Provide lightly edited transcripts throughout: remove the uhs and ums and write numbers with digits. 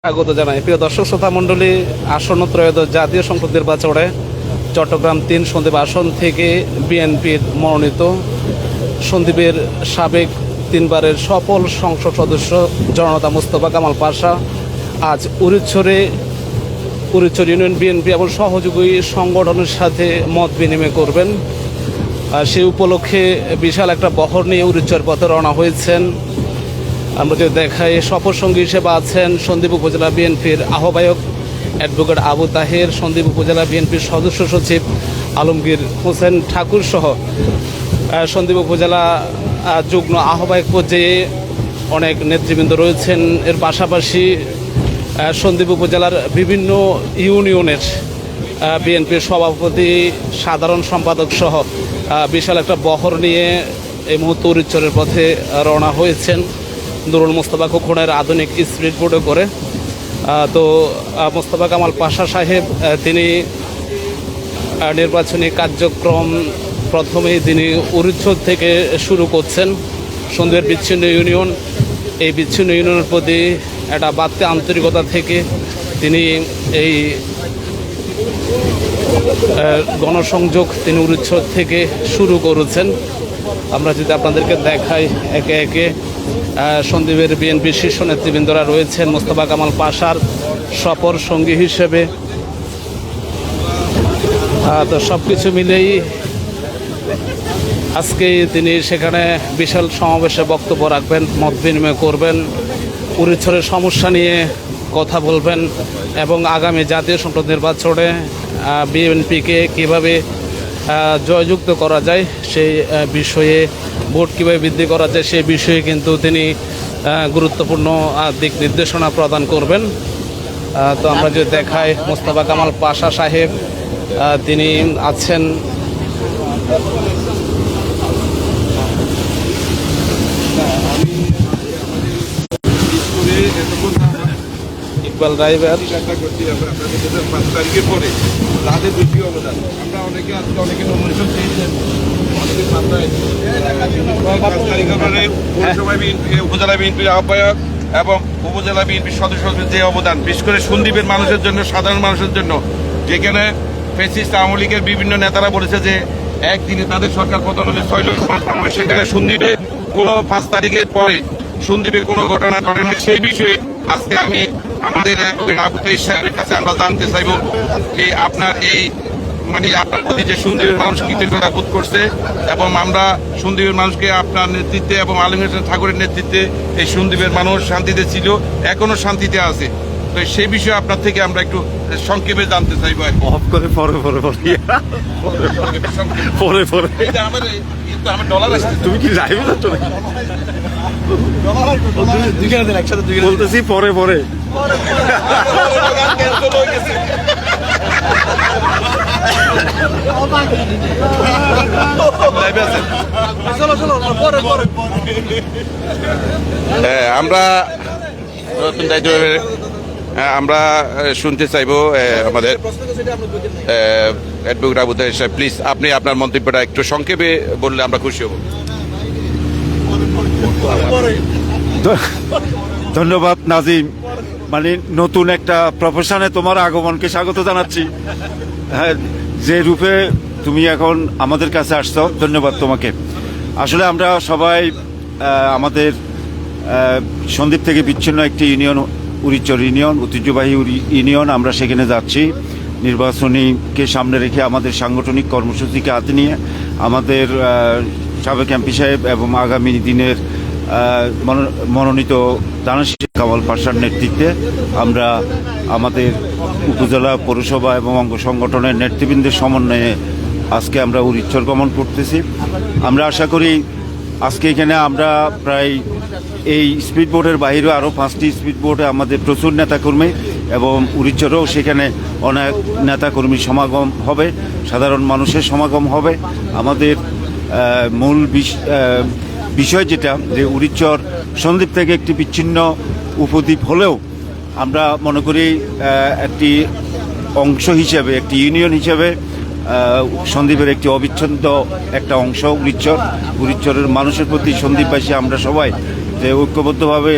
স্বাগত জানাই প্রিয় দর্শক শ্রোতা মণ্ডলী। আসন্ন ত্রয়োদশ জাতীয় সংসদ নির্বাচনে চট্টগ্রাম ৩ সন্দ্বীপ আসন থেকে বিএনপির মনোনীত সন্দ্বীপের সাবেক 3বারের সফল সংসদ সদস্য জননেতা মোস্তফা কামাল পাশা আজ উরিচ্ছর ইউনিয়ন বিএনপি এবং সহযোগী সংগঠনের সাথে মত বিনিময় করবেন। সেই উপলক্ষে বিশাল একটা বহর নিয়ে উরিচ্ছর পথে রওনা হয়েছেন। আমরা যদি দেখাই, সফর সঙ্গী হিসেবে আছেন সন্দ্বীপ উপজেলা বিএনপির আহ্বায়ক অ্যাডভোকেট আবু তাহের, সন্দ্বীপ উপজেলা বিএনপির সদস্য সচিব আলমগীর হোসেন ঠাকুর সহ সন্দ্বীপ উপজেলা যুগ্ম আহ্বায়ক পর্যায়ে অনেক নেতৃবৃন্দ রয়েছেন। এর পাশাপাশি সন্দ্বীপ উপজেলার বিভিন্ন ইউনিয়নের বিএনপির সভাপতি, সাধারণ সম্পাদক সহ বিশাল একটা বহর নিয়ে এই মুহূর্তে উরিচ্ছরের পথে রওনা হয়েছেন নুরুল মুস্তফা খোকনের আধুনিক স্পিড বোটে করে। তো মোস্তফা কামাল পাশা সাহেব তিনি নির্বাচনী কার্যক্রম প্রথমেই তিনি উরিচ্ছর থেকে শুরু করছেন। সন্দ্বীপের বিচ্ছিন্ন ইউনিয়ন, এই বিচ্ছিন্ন ইউনিয়নের প্রতি একটা বাড়তি আন্তরিকতা থেকে তিনি এই গণসংযোগ তিনি উরিচ্ছর থেকে শুরু করেছেন। আমরা যদি আপনাদেরকে দেখাই একে একে সন্দ্বীপের বিএনপির শীর্ষ নেতৃবৃন্দরা রয়েছেন মোস্তফা কামাল পাশার সফর সঙ্গী হিসেবে। তো সব কিছু মিলেই আজকে তিনি সেখানে বিশাল সমাবেশে বক্তব্য রাখবেন, মত বিনিময় করবেন, উরিচ্ছরের সমস্যা নিয়ে কথা বলবেন এবং আগামী জাতীয় সংসদ নির্বাচনে বিএনপিকে কীভাবে জয়যুক্ত করা যায় সেই বিষয়ে, ভোট কীভাবে বৃদ্ধি করা যায় সেই বিষয়ে কিন্তু তিনি গুরুত্বপূর্ণ দিক নির্দেশনা প্রদান করবেন। তো আমরা যদি দেখাই, মোস্তফা কামাল পাশা সাহেব তিনি আছেন ইকবাল ড্রাইভার। তাদের বেশি অবদান, আমরা অনেকে নমিনেশন চেয়েছেন, উপজেলা বিএনপির আহ্বায়ক এবং উপজেলা বিএনপির সদস্যদের যে অবদান, বিশেষ করে সন্দ্বীপের মানুষের জন্য, সাধারণ মানুষের জন্য, যেখানে ফ্যাসিস্ট আওয়ামী লীগের বিভিন্ন নেতারা বলেছে যে একদিনে তাদের সরকার পতন হলে 6 লক্ষ সেখানে সন্দ্বীপে কোনো 5 তারিখের পরে সন্দ্বীপে কোনো ঘটনা ঘটে না। সেই বিষয়ে আজকে আমি আমাদের সাহেবের কাছে আমরা জানতে চাইব যে আপনার এই আপনার প্রতি যে সন্দ্বীপের মানুষ কৃতজ্ঞতা বোধ করছে এবং আমরা সন্দ্বীপের মানুষকে আপনার নেতৃত্বে এবং আলমগীর হোসেন ঠাকুরের নেতৃত্বে এই সন্দ্বীপের মানুষ শান্তিতে ছিল, এখনো শান্তিতে আছে। তো সেই বিষয়ে আপনার থেকে আমরা একটু সংক্ষেপে জানতে চাইব। আমার ডলার আসছে, তুমি কি লাইভে যাচ্ছ নাকি? বলতেছি পরে পরে আমরা শুনতে চাইবো আমাদের অ্যাডভোকেট আবু তাহের সাহেব, প্লিজ আপনি আপনার মন্তব্যটা একটু সংক্ষেপে বললে আমরা খুশি হব। ধন্যবাদ নাজিম। নতুন একটা প্রফেশনে তোমার আগমনকে স্বাগত জানাচ্ছি। হ্যাঁ, যে রূপে তুমি এখন আমাদের কাছে আসছো, ধন্যবাদ তোমাকে। আসলে আমরা সবাই আমাদের সন্দ্বীপ থেকে বিচ্ছিন্ন একটি ইউনিয়ন, উরিচ্ছর ইউনিয়ন, ঐতিহ্যবাহী ইউনিয়ন, আমরা সেখানে যাচ্ছি নির্বাচনীকে সামনে রেখে আমাদের সাংগঠনিক কর্মসূচিকে হাতে নিয়ে। আমাদের সাবেক এমপি সাহেব এবং আগামী দিনের মনোনীত দানাশীষ কামাল পাশার নেতৃত্বে আমরা আমাদের উপজেলা, পৌরসভা এবং অঙ্গ সংগঠনের নেতৃবৃন্দের সমন্বয়ে আজকে আমরা উরিচ্ছর গমন করতেছি। আমরা আশা করি আজকে এখানে আমরা প্রায় এই স্পিড বোটের বাইরেও আরও 5টি স্পিড বোটে আমাদের প্রচুর নেতাকর্মী এবং উরিচ্ছরেও সেখানে অনেক নেতাকর্মীর সমাগম হবে, সাধারণ মানুষের সমাগম হবে। আমাদের মূল বিষয় যেটা, যে উরিচ্ছর সন্দ্বীপ থেকে একটি বিচ্ছিন্ন উপদ্বীপ হলেও আমরা মনে করি একটি অংশ হিসেবে, একটি ইউনিয়ন হিসেবে সন্দ্বীপের একটি অবিচ্ছেদ্য একটা অংশ উরিচ্ছরের মানুষের প্রতি সন্দ্বীপবাসী আমরা সবাই যে ঐক্যবদ্ধভাবে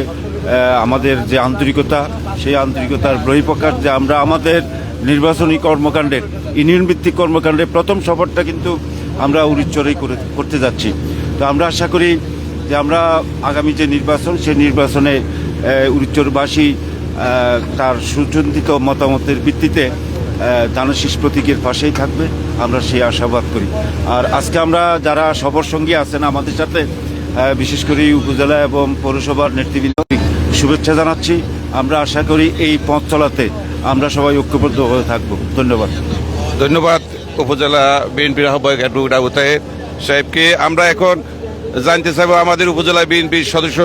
আমাদের যে আন্তরিকতা, সেই আন্তরিকতার বহিঃপ্রকাশ যে আমরা আমাদের নির্বাচনী কর্মকাণ্ডের, ইউনিয়ন ভিত্তিক কর্মকাণ্ডের প্রথম সফরটা কিন্তু আমরা উরিচ্চরেই করতে যাচ্ছি। তো আমরা আশা করি যে আমরা আগামী যে নির্বাচন, সেই নির্বাচনে উরিচ্চরবাসী তার সুচিন্তিত মতামতের ভিত্তিতে দানশীষ প্রতীকের পাশেই থাকবে, আমরা সেই আশাবাদ করি। আর আজকে আমরা যারা সফর সঙ্গী আছেন আমাদের সাথে, বিশেষ করে উপজেলা এবং পৌরসভার নেতৃবৃন্দ শুভেচ্ছা জানাচ্ছি। আমরা আশা করি এই পথ চলাতে আমরা সবাই ঐক্যবদ্ধ হয়ে থাকব। ধন্যবাদ। ধন্যবাদ উপজেলা বিএনপির আহ্বায়ক অ্যাডভোকেট আবু তাহের সাহেবকে। আমরা এখন জানতে চাইব আমাদের উপজেলা বিএনপির সদস্য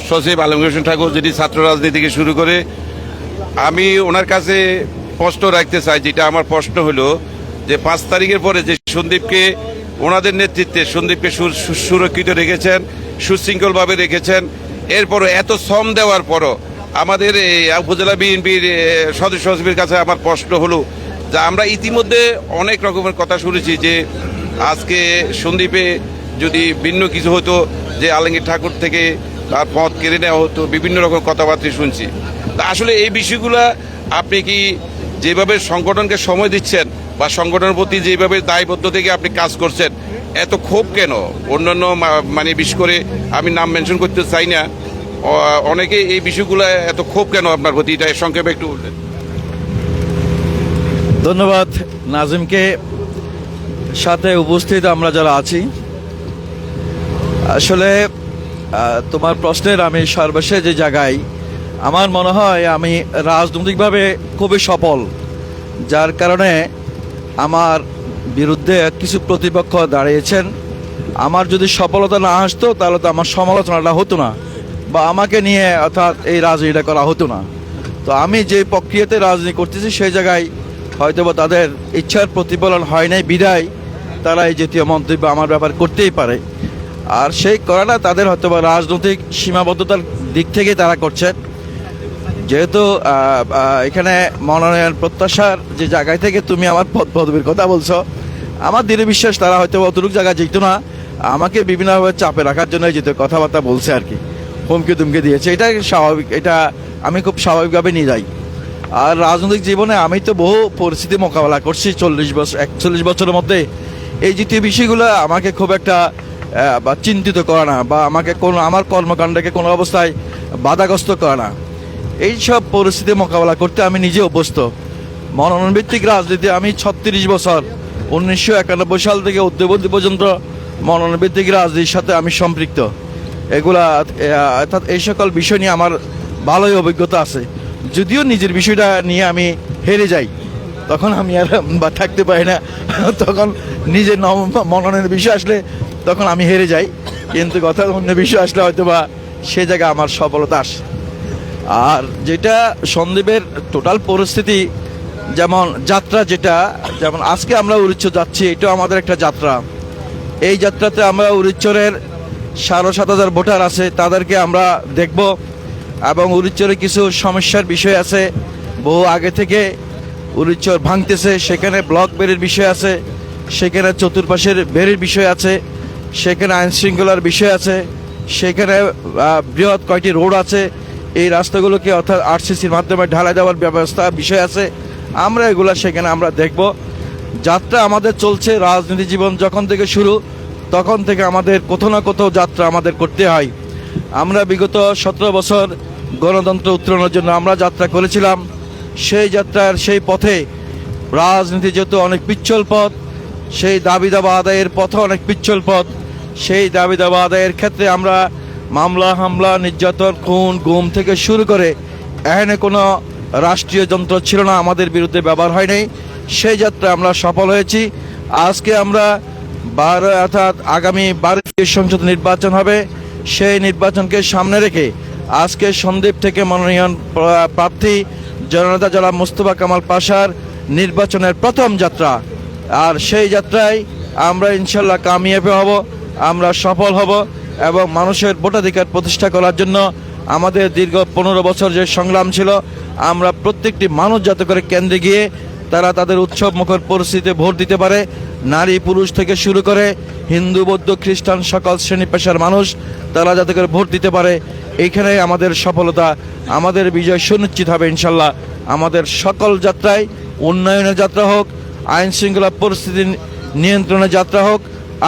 সচিব আলমগীর হোসেন ঠাকুর, যিনি ছাত্র রাজনীতি থেকে শুরু করে, আমি ওনার কাছে প্রশ্ন রাখতে চাই। যেটা আমার প্রশ্ন হলো যে 5 তারিখের পরে যে সন্দীপকে ওনাদের নেতৃত্বে সন্দীপকে সুরক্ষিত রেখেছেন, সুশৃঙ্খলভাবে রেখেছেন, এরপরও এত শ্রম দেওয়ার পরও আমাদের এই উপজেলা বিএনপির সদস্য সচিবের কাছে আমার প্রশ্ন হলো যে আমরা ইতিমধ্যে অনেক রকমের কথা শুনেছি যে আজকে সন্দীপে যদি ভিন্ন কিছু হতো, যে আলমগীর ঠাকুর থেকে তার পদ কেড়ে নেওয়া হতো, বিভিন্ন রকম কথাবার্তা শুনছি। তা আসলে এই বিষয়গুলো আপনি কি যেভাবে সংগঠনকে সময় দিচ্ছেন বা সংগঠনের প্রতি যেভাবে দায়বদ্ধ থেকে আপনি কাজ করছেন, এত ক্ষোভ কেন? অন্যান্য মানে বিশেষ করে আমি নাম মেনশন করতে চাই না, অনেকে এই বিষয়গুলো এত ক্ষোভ কেন আপনার প্রতি, এটা সংক্ষেপে একটু বলবেন। ধন্যবাদ নাজিমকে, সাথে উপস্থিত আমরা যারা আছি। আসলে তোমার প্রশ্নের আমি সর্বশেষ যে জায়গায়, আমার মনে হয় আমি রাজনৈতিকভাবে খুবই সফল, যার কারণে আমার বিরুদ্ধে কিছু প্রতিপক্ষ দাঁড়িয়েছেন। আমার যদি সফলতা না আসতো তাহলে তো আমার সমালোচনাটা হতো না, বা আমাকে নিয়ে অর্থাৎ এই রাজনীতিটা করা হতো না। তো আমি যে প্রক্রিয়াতে রাজনীতি করতেছি সেই জায়গায় হয়তোবা তাদের ইচ্ছার প্রতিফলন হয় নাই বিধায় তারা এই জাতীয় মন্তব্য আমার ব্যাপার করতেই পারে। আর সেই করাটা তাদের হয়তোবা রাজনৈতিক সীমাবদ্ধতার দিক থেকে তারা করছে। যেহেতু এখানে মনোনয়ন প্রত্যাশার যে জায়গায় থেকে তুমি আমার পদ পদবীর কথা বলছো, আমার দৃঢ় বিশ্বাস তারা হয়তো অতটুক জায়গায় যেত না, আমাকে বিভিন্নভাবে চাপে রাখার জন্য যেতে কথাবার্তা বলছে আর কি, হুমকি তুমকি দিয়েছে। এটা স্বাভাবিক, এটা আমি খুব স্বাভাবিকভাবে নিয়ে যাই। আর রাজনৈতিক জীবনে আমি তো বহু পরিস্থিতি মোকাবেলা করছি 41 বছরের মধ্যে। এই জাতীয় বিষয়গুলো আমাকে খুব একটা বা চিন্তিত করে না, বা আমাকে কোনো আমার কর্মকাণ্ডকে কোনো অবস্থায় বাধাগ্রস্ত করে না। এইসব পরিস্থিতি মোকাবেলা করতে আমি নিজে অভ্যস্ত। মনোনয়নভিত্তিক রাজনীতি আমি 36 বছর, 1991 সাল থেকে উদ্যোগী পর্যন্ত মনোনয়নভিত্তিক রাজনীতির সাথে আমি সম্পৃক্ত। এগুলা অর্থাৎ এই সকল বিষয় নিয়ে আমার ভালোই অভিজ্ঞতা আছে। যদিও নিজের বিষয়টা নিয়ে আমি হেরে যাই, তখন আমি আর বা থাকতে পারি না, তখন নিজের মনোনয়নের বিষয় আসলে তখন আমি হেরে যাই। কিন্তু কথা অন্য বিষয় আসলে হয়তো বা সে জায়গায় আমার সফলতা আসে। আর যেটা সন্দীপের টোটাল পরিস্থিতি, যেমন যাত্রা, যেমন আজকে আমরা উরিচ্চর যাচ্ছি, এটাও আমাদের একটা যাত্রা। এই যাত্রাতে আমরা উরিচ্চরের 7,500 ভোটার আছে, তাদেরকে আমরা দেখব। এবং উরিচ্চরে কিছু সমস্যার বিষয় আছে, বহু আগে থেকে উরিচ্চর ভাঙতেছে, সেখানে ব্লক বেড়ের বিষয় আছে, সেখানে চতুর্পাশের বেড়ের বিষয় আছে, সেখানে আইন শৃঙ্খলার বিষয় আছে, সেখানে বৃহৎ কয়টি রোড আছে, এই রাস্তাগুলোকে অর্থাৎ আরসিসির মাধ্যমে ঢালাই দেওয়ার ব্যবস্থা বিষয় আছে। আমরা এগুলো সেখানে আমরা দেখব। যাত্রা আমাদের চলছে, রাজনীতি জীবন যখন থেকে শুরু তখন থেকে আমাদের কোথাও না কোথাও যাত্রা আমাদের করতে হয়। আমরা বিগত 17 বছর গণতন্ত্র উত্তরণের জন্য আমরা যাত্রা করেছিলাম। সেই যাত্রার সেই পথে রাজনীতি যেহেতু অনেক পিচ্ছল পথ, সেই দাবি দাবা আদায়ের পথও অনেক পিচ্ছল পথ। সেই দাবি দাবা আদায়ের ক্ষেত্রে আমরা মামলা হামলা, নির্যাতন, খুন, গুম থেকে শুরু করে এখানে কোনো রাষ্ট্রীয় যন্ত্র ছিল না, আমাদের বিরুদ্ধে ব্যবহার হয় নাই। সেই যাত্রা আমরা সফল হয়েছি। আজকে আমরা অর্থাৎ আগামী 12 সংসদ নির্বাচন হবে, সেই নির্বাচনকে সামনে রেখে আজকে সন্দ্বীপ থেকে মনোনয়ন প্রার্থী জননেতা জনাব মোস্তফা কামাল পাশার নির্বাচনের প্রথম যাত্রা। আর সেই যাত্রায় আমরা ইনশাল্লাহ কামিয়াবি হব, আমরা সফল হব এবং মানুষের ভোটাধিকার প্রতিষ্ঠা করার জন্য আমাদের দীর্ঘ 15 বছর যে সংগ্রাম ছিল, আমরা প্রত্যেকটি মানুষ যাতে করে কেন্দ্রে গিয়ে তারা তাদের উৎসব মুখর পরিস্থিতিতে ভোট দিতে পারে। নারী পুরুষ থেকে শুরু করে হিন্দু বৌদ্ধ খ্রিস্টান সকল শ্রেণী পেশার মানুষ তারা যাতে করে ভোট দিতে পারে, এইখানে আমাদের সফলতা, আমাদের বিজয় সুনিশ্চিত হবে ইনশাল্লাহ। আমাদের সকল যাত্রায় উন্নয়নের যাত্রা হোক, আইন শৃঙ্খলা পরিস্থিতি নিয়ন্ত্রণের যাত্রা হোক,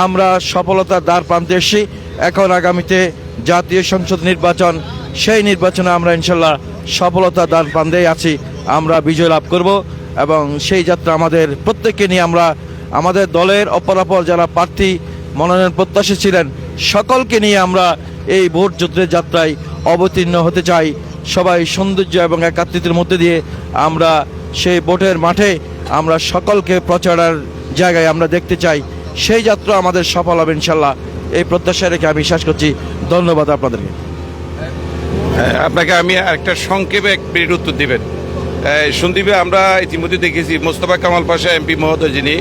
আমরা সফলতার দ্বার প্রান্তে এসেছি। এখন আগামীতে জাতীয় সংসদ নির্বাচন, সেই নির্বাচনে আমরা ইনশাল্লাহ সফলতার দ্বার প্রান্তেই আছি, আমরা বিজয় লাভ করব এবং সেই যাত্রা আমাদের প্রত্যেককে নিয়ে আমরা আমাদের দলের অপরাপর যারা প্রার্থী মনোনয়ন প্রত্যাশী ছিলেন সকলকে নিয়ে আমরা এই ভোট যুদ্ধের যাত্রায় অবতীর্ণ হতে চাই। সবাই সৌন্দর্য এবং একাত্মতার মধ্যে দিয়ে আমরা সেই ভোটের মাঠে আমরা সকলকে প্রচারের জায়গায় আমরা দেখতে চাই, সেই যাত্রা আমাদের সফল হবে ইনশাল্লাহ, এই প্রত্যাশা রেখে আমি বিশ্বাস করছি। ধন্যবাদ আপনাদেরকে। আপনাকে আমি একটা সংক্ষেপে এক মিনিট উত্তর দিবেন। সন্দীপে আমরা ইতিমধ্যে দেখেছি মোস্তফা কামাল পাশা এমপি মহোদয় যিনি,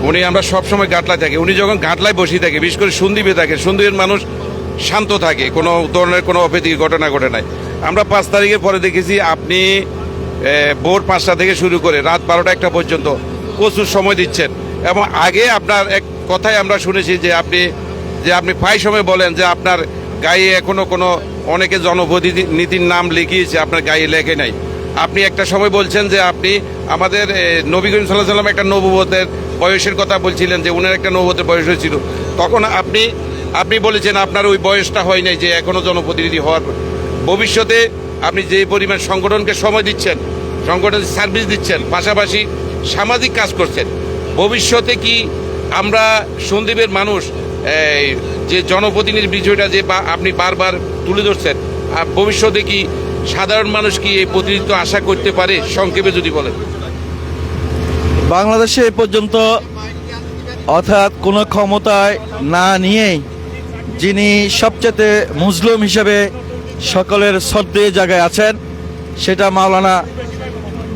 উনি আমরা সবসময় ঘাটলায় থাকি, উনি যখন ঘাটলায় বসে থাকে বিশেষ করে সন্দীপে থাকে, সন্দীপের মানুষ শান্ত থাকে, কোনো ধরনের কোনো অপ্রীতিকর ঘটনা ঘটে নাই। আমরা 5 তারিখের পরে দেখেছি আপনি ভোর 5টা থেকে শুরু করে রাত 12টা 1টা পর্যন্ত প্রচুর সময় দিচ্ছেন এবং আগে আপনার এক কথায় আমরা শুনেছি যে আপনি প্রায় সময় বলেন যে আপনার গায়ে এখনো কোনো অনেকে জনপ্রতিনিধির নাম লিখিয়েছে, আপনার গায়ে লেখে নাই। আপনি একটা সময় বলছেন যে আপনি আমাদের নবী করিম সাল্লাল্লাহু আলাইহি ওয়াসাল্লাম একটা নবুয়তের বয়সের কথা বলছিলেন, যে উনার একটা নবুয়তের বয়স হয়েছিল, তখন আপনি বলেছেন আপনার ওই বয়সটা হয় নাই যে এখনো জনপ্রতিনিধি হওয়ার। ভবিষ্যতে আপনি যে পরিমাণ সংগঠনকে সময় দিচ্ছেন, সংগঠনের সার্ভিস দিচ্ছেন, পাশাপাশি সামাজিক কাজ করছেন, ভবিষ্যতে কি আমরা সন্দীপের মানুষ যে জনপ্রতিনিধির বিষয়টা যে আপনি বারবার তুলে ধরছেন, ভবিষ্যতে কি সাধারণ মানুষ কি এই প্রতিনিধিত্ব আশা করতে পারে? সংক্ষেপে যদি বলেন। বাংলাদেশে এ পর্যন্ত অর্থাৎ কোনো ক্ষমতায় না নিয়েই যিনি সবচেয়ে মুসলিম হিসেবে সকলের শ্রদ্ধেয় জায়গায় আছেন সেটা মাওলানা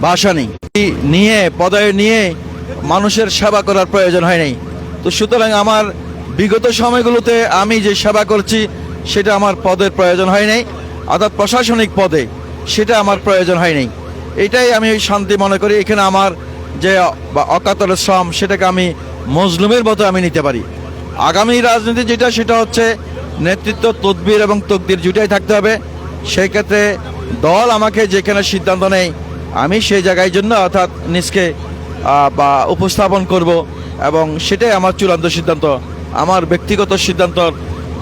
ভাসানী নিয়ে পদে নিয়ে মানুষের সেবা করার প্রয়োজন হয়নি। তো সুতরাং আমার বিগত সময়গুলোতে আমি যে সেবা করছি সেটা আমার পদের প্রয়োজন হয়নি, অর্থাৎ প্রশাসনিক পদে সেটা আমার প্রয়োজন হয়নি। এটাই আমি শান্তি মনে করি। এখানে আমার যে অকাতর শ্রম সেটাকে আমি মজলুমের মতো আমি নিতে পারি। আগামী রাজনীতি যেটা সেটা হচ্ছে নেতৃত্ব, তদবির এবং তকদির দুটাই থাকতে হবে। সেই ক্ষেত্রে দল আমাকে যেখানে সিদ্ধান্ত নেয় আমি সেই জায়গায় জন্য অর্থাৎ নিজকে বা উপস্থাপন করব এবং সেটাই আমার চূড়ান্ত সিদ্ধান্ত। আমার ব্যক্তিগত সিদ্ধান্ত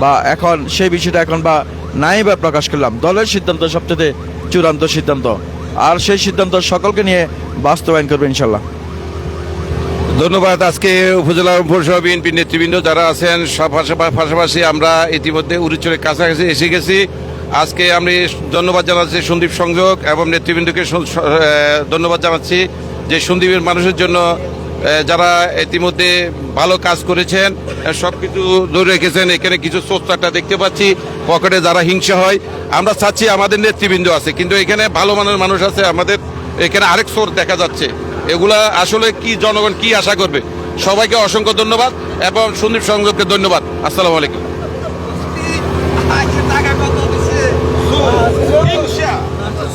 বা এখন সেই বিষয়টা এখন বা নাই বা প্রকাশ করলাম, দলের সিদ্ধান্ত সবচেয়ে চূড়ান্ত সিদ্ধান্ত, আর সেই সিদ্ধান্ত সকলকে নিয়ে বাস্তবায়ন করবে ইনশাল্লাহ। ধন্যবাদ। আজকে উপজেলা পৌরসভা বিএনপি নেতৃবৃন্দ যারা আছেন পাশাপাশি আমরা ইতিমধ্যে উড়িচরের কাছাকাছি এসে গেছি। আজকে আমি ধন্যবাদ জানাচ্ছি সন্দীপ সংযোগ এবং নেতৃবৃন্দকে ধন্যবাদ জানাচ্ছি যে সন্দীপের মানুষের জন্য যারা ইতিমধ্যে ভালো কাজ করেছেন, সব কিছু ধরে রেখেছেন। এখানে কিছু সোচ্চারটা দেখতে পাচ্ছি পকেটে যারা হিংসা হয়, আমরা চাচ্ছি আমাদের নেতৃবৃন্দ আছে কিন্তু এখানে ভালো মানের মানুষ আছে, আমাদের এখানে আরেক সোর দেখা যাচ্ছে। এগুলা আসলে কি জনগণ কি আশা করবে? সবাইকে অসংখ্য ধন্যবাদ এবং সন্দীপ সংযোগকে ধন্যবাদ। আসসালামু আলাইকুম।